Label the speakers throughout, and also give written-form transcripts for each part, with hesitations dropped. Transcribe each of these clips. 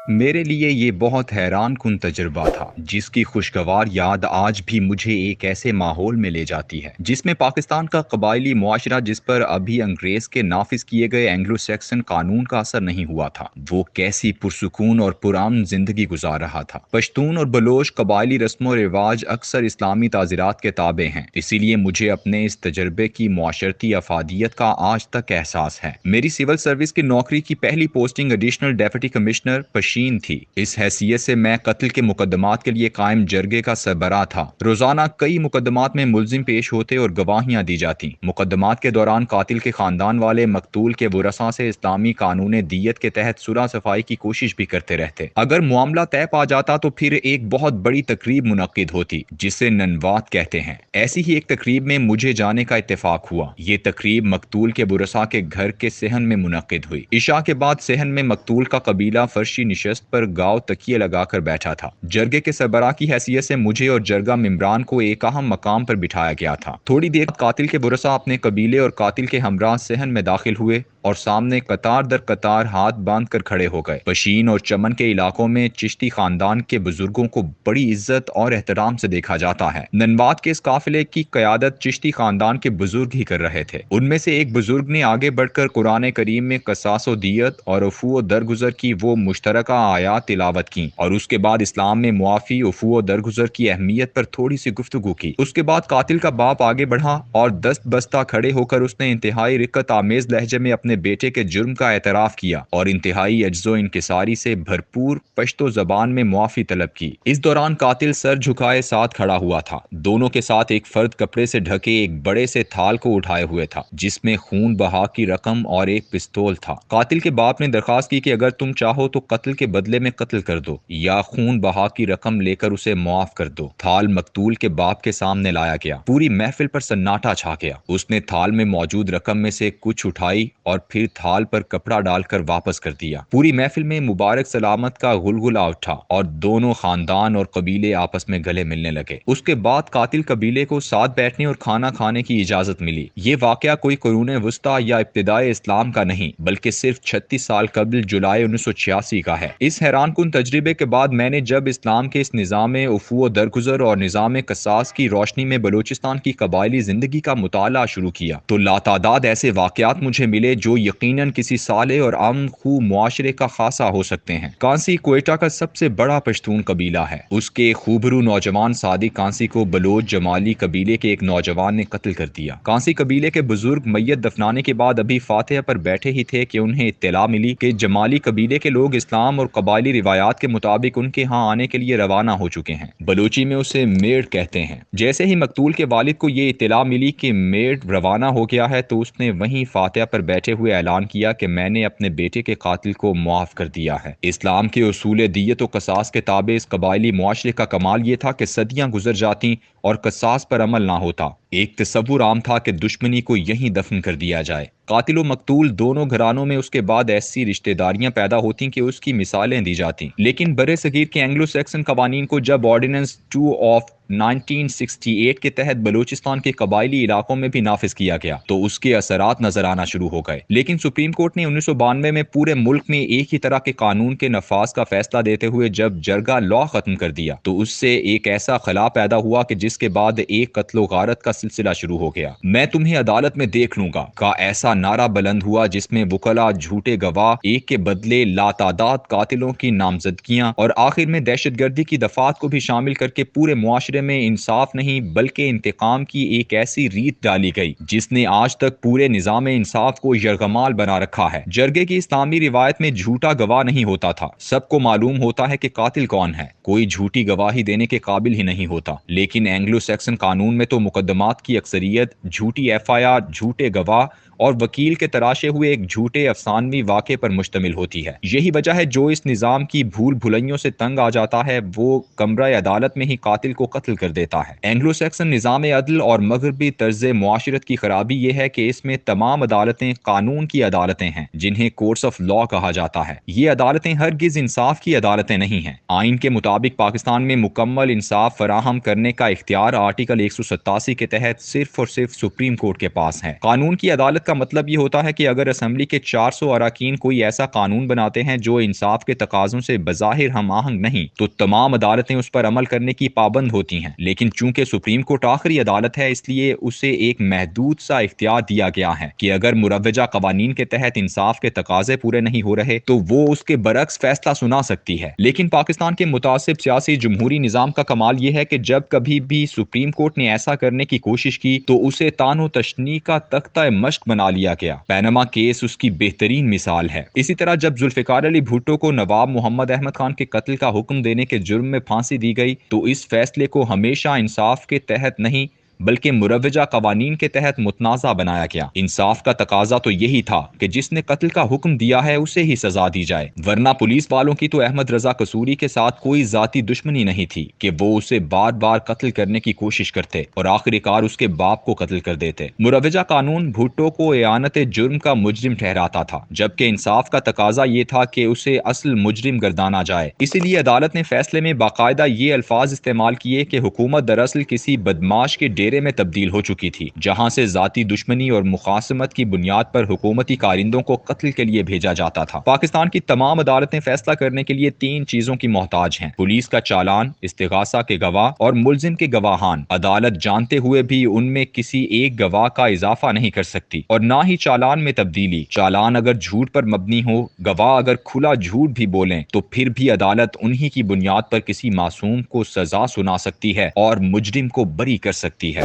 Speaker 1: मेरे लिए ये बहुत हैरान कुन तजुर्बा था, जिसकी खुशगवार याद आज भी मुझे एक ऐसे माहौल में ले जाती है जिसमें पाकिस्तान का कबायली मुआशरा, जिस पर अभी अंग्रेज के नाफिज किए गए एंग्लो सैक्सन कानून का असर नहीं हुआ था, वो कैसी पुरसुकून और पुरान जिंदगी गुजार रहा था। पश्तून और बलोच कबायली रस्मों रिवाज अक्सर इस्लामी ताजीरात के ताबे हैं, इसीलिए मुझे अपने इस तजर्बे की मुआशरती अफादियत का आज तक एहसास है। मेरी सिविल सर्विस की नौकरी की पहली पोस्टिंग एडिशनल डेप्यूटी कमिश्नर थी। इस हैसियत से मैं कत्ल के मुकदमात के लिए कायम जरगे का सरबराह था। रोजाना कई मुकदमात में मुलजिम पेश होते और गवाहियां दी जाती। मुकदमात के दौरान कातिल के खानदान वाले मकतूल के वरसा से इस्लामी कानून दियत के तहत सुलह सफाई की कोशिश भी करते रहते। अगर मामला तय पा जाता तो फिर एक बहुत बड़ी तकरीब मुनक्किद होती, जिसे ननवात कहते हैं। ऐसी ही एक तकरीब में मुझे जाने का इत्तेफाक हुआ। ये तकरीब मकतूल के वरसा के घर के सेहन में मुनक्किद हुई। इशा के बाद सेहन में मकतूल का कबीला फर्शी निशस्त पर गाँव तकिए लगाकर बैठा था। जरगे के सरबराह की हैसियत से मुझे और जरगा मिम्बरान को एक अहम मकाम पर बिठाया गया था। थोड़ी देर कातिल के बुरसा अपने कबीले और कातिल के हमराह सहन में दाखिल हुए और सामने कतार दर कतार हाथ बांध कर खड़े हो गए। पशीन और चमन के इलाकों में चिश्ती खानदान के बुजुर्गों को बड़ी इज्जत और एहतराम से देखा जाता है। ननवात के इस काफिले की कयादत चिश्ती खानदान के बुजुर्ग ही कर रहे थे। उनमें से एक बुजुर्ग ने आगे बढ़कर कुरान करीम में कसास दियत और अफू दरगुजर की वो मुश्तरका आयात तिलावत की और उसके बाद इस्लाम में मुआफी, उफू दरगुजर की अहमियत पर थोड़ी सी गुफ्तगू की। उसके बाद कातिल का बाप आगे बढ़ा और दस्त बस्ता खड़े होकर उसने इंतहाई रिक्कत आमेज लहजे में अपने बेटे के जुर्म का एतराफ किया और इंतहाई अज्जो इंकिसारी से भरपूर पश्तो जबान में मुआफी तलब की। इस दौरान कातिल सर झुकाए साथ खड़ा हुआ था। दोनों के साथ एक फर्द कपड़े से ढके एक बड़े से थाल को उठाए हुए था, जिसमें खून बहा की रकम और एक पिस्तौल था। कातिल के बाप ने दरखास्त की कि अगर तुम चाहो तो कत्ल के बदले में कत्ल कर दो या खून बहा की रकम लेकर उसे मुआफ कर दो। थाल मकतूल के बाप के सामने लाया गया। पूरी महफिल पर सन्नाटा छा गया। उसने थाल में मौजूद रकम में से कुछ उठाई और फिर थाल पर कपड़ा डालकर वापस कर दिया। पूरी महफिल में मुबारक सलामत का गुलगुला उठा और दोनों खानदान और कबीले आपस में गले मिलने लगे। उसके बाद कातिल कबीले को साथ बैठने और खाना खाने की इजाजत मिली। ये वाकया कोई कुरून वस्ता या इब्तिदाए इस्लाम का नहीं, बल्कि सिर्फ 36 साल कबल जुलाई 1986 का है। इस हैरान कुन तजर्बे के बाद मैंने जब इस्लाम के इस निज़ाम उफू दरगुजर और निज़ाम कसास की रोशनी में बलूचिस्तान की कबायली जिंदगी का मुताला शुरू किया तो लातादाद ऐसे वाकयात मुझे मिले जो यकीनन किसी साले और अमन खू मुआशरे का खासा हो सकते हैं। कांसी क्वेटा का सबसे बड़ा पश्तून कबीला है। उसके खूबरू नौजवान सादिक कांसी को बलोच जमाली कबीले के एक नौजवान ने कत्ल कर दिया। कांसी कबीले के बुजुर्ग मैयत दफनाने के बाद अभी फातिहा पर बैठे ही थे कि उन्हें इत्तला मिली कि जमाली कबीले के लोग इस्लाम और कबायली रिवायात के मुताबिक उनके यहाँ आने के लिए रवाना हो चुके हैं। बलूची में उसे मेड़ कहते हैं। जैसे ही मकतूल के वालिद को ये इत्तला मिली कि मेड़ रवाना हो गया है तो उसने वहीं फातिहा पर बैठे हुए ऐलान किया कि मैंने अपने बेटे के कातिल को मुआफ कर दिया है। इस्लाम के उसूल दियत और कसास के ताबे इस कबायली मुआशरे का कमाल ये था कि सदियां गुजर जाती और कसास पर अमल ना होता। एक तसव्वुर आम था कि दुश्मनी को यहीं दफन कर दिया जाए। कातिल व मकतूल दोनों घरानों में उसके बाद ऐसी रिश्तेदारियां पैदा होती कि उसकी मिसालें दी जाती। लेकिन बरे सगीर के एंग्लो सैक्सन कवानीन को जब ऑर्डिनेंस 2 ऑफ 1968 के तहत बलूचिस्तान के कबायली इलाकों में भी नाफिज किया गया तो उसके असरात नजर आना शुरू हो गए। लेकिन सुप्रीम कोर्ट ने 1992 में पूरे मुल्क में एक ही तरह के कानून के नफाज का फैसला देते हुए जब जरगा लॉ खत्म कर दिया तो उससे एक ऐसा खला पैदा हुआ कि जिसके बाद एक कत्लो गारत का सिलसिला शुरू हो गया। मैं तुम्हें अदालत में देख लूंगा का ऐसा नारा बुलंद हुआ जिसमें वुकला, झूठे गवाह, एक के बदले लातादाद कातिलों की नामजदगियां और आखिर में दहशतगर्दी की दफात को भी शामिल करके पूरे मुआशरे में इंसाफ नहीं बल्कि इंतकाम की एक ऐसी रीत डाली गई जिसने आज तक पूरे निजाम इंसाफ को यरगमाल बना रखा है। जरगे की इस्लामी रिवायत में झूठा गवाह नहीं होता था। सबको मालूम होता है कि कातिल कौन है। कोई झूठी गवाही देने के काबिल ही नहीं होता। लेकिन एंग्लो सैक्सन कानून में तो मुकदमात की अक्सरियत झूठी एफआईआर, झूठे गवाह और वकील के तराशे हुए एक झूठे अफसानवी वाक़े पर मुश्तमिल होती है। यही वजह है जो इस निज़ाम की भूल भुलैयों से तंग आ जाता है वो कमरा अदालत में ही कातिल को कत्ल कर देता है। एंग्लो सैक्सन निज़ाम अदल और मगरबी तर्ज मुआशरत की खराबी यह है कि इसमें तमाम अदालतें कानून की अदालतें हैं जिन्हें कोर्ट्स ऑफ लॉ कहा जाता है। ये अदालतें हरगिज इंसाफ की अदालतें नहीं हैं। आइन के मुताबिक पाकिस्तान में मुकम्मल इंसाफ फराहम करने का इख्तियार आर्टिकल 187 के तहत सिर्फ और सिर्फ सुप्रीम कोर्ट के पास है। कानून की अदालत का मतलब ये होता है कि अगर असम्बली के 400 अरकान कोई ऐसा कानून बनाते हैं जो इंसाफ के तकाजों से बज़ाहिर हम आहंग नहीं, तो तमाम अदालतें उस पर अमल करने की पाबंद होती हैं। लेकिन चूंकि सुप्रीम कोर्ट आखिरी अदालत है, इसलिए उसे एक महदूद सा इख्तियार दिया गया है कि अगर मुरव्वजा कवानीन के तहत इंसाफ के तकाजे पूरे नहीं हो रहे तो वो उसके बरक्स फैसला सुना सकती है। लेकिन पाकिस्तान के मुतासिब सियासी जमहूरी निज़ाम का कमाल यह है कि जब कभी भी सुप्रीम कोर्ट ने ऐसा करने की कोशिश की तो उसे तानो तशनी का तख्ता मश्क बना लिया गया। पैनमा केस उसकी बेहतरीन मिसाल है। इसी तरह जब जुल्फिकार अली भुट्टो को नवाब मोहम्मद अहमद खान के कत्ल का हुक्म देने के जुर्म में फांसी दी गई तो इस फैसले को हमेशा इंसाफ के तहत नहीं बल्कि मुरव्वजा कवानीन के तहत मुतनाज़ा बनाया गया। इंसाफ का तकाजा तो यही था कि जिसने कत्ल का हुक्म दिया है उसे ही सजा दी जाए, वरना पुलिस वालों की तो अहमद रजा कसूरी के साथ कोई जाती दुश्मनी नहीं थी कि वो उसे बार बार कत्ल करने की कोशिश करते और आखिरकार उसके बाप को कत्ल कर देते। मुरव्वजा कानून भुट्टो को एआनत जुर्म का मुजरिम ठहराता था, जबकि इंसाफ का तकाजा ये था कि उसे असल मुजरिम गर्दाना जाए। इसीलिए अदालत ने फैसले में बाकायदा ये अल्फाज इस्तेमाल किए कि हुकूमत दरअसल किसी बदमाश के डेरे में तब्दील हो चुकी थी, जहां से जाती दुश्मनी और मुखासमत की बुनियाद पर हुकूमती कारिंदों को कत्ल के लिए भेजा जाता था। पाकिस्तान की तमाम अदालतें फैसला करने के लिए 3 चीजों की मोहताज हैं: पुलिस का चालान, इस्तिगासा के गवाह और मुलजिम के गवाहान। अदालत जानते हुए भी उनमें किसी एक गवाह का इजाफा नहीं कर सकती और ना ही चालान में तब्दीली। चालान अगर झूठ पर मबनी हो, गवाह अगर खुला झूठ भी बोलें, तो फिर भी अदालत उन्हीं की बुनियाद पर किसी मासूम को सजा सुना सकती है और मुजरिम को बरी कर सकती है।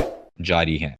Speaker 1: जारी है।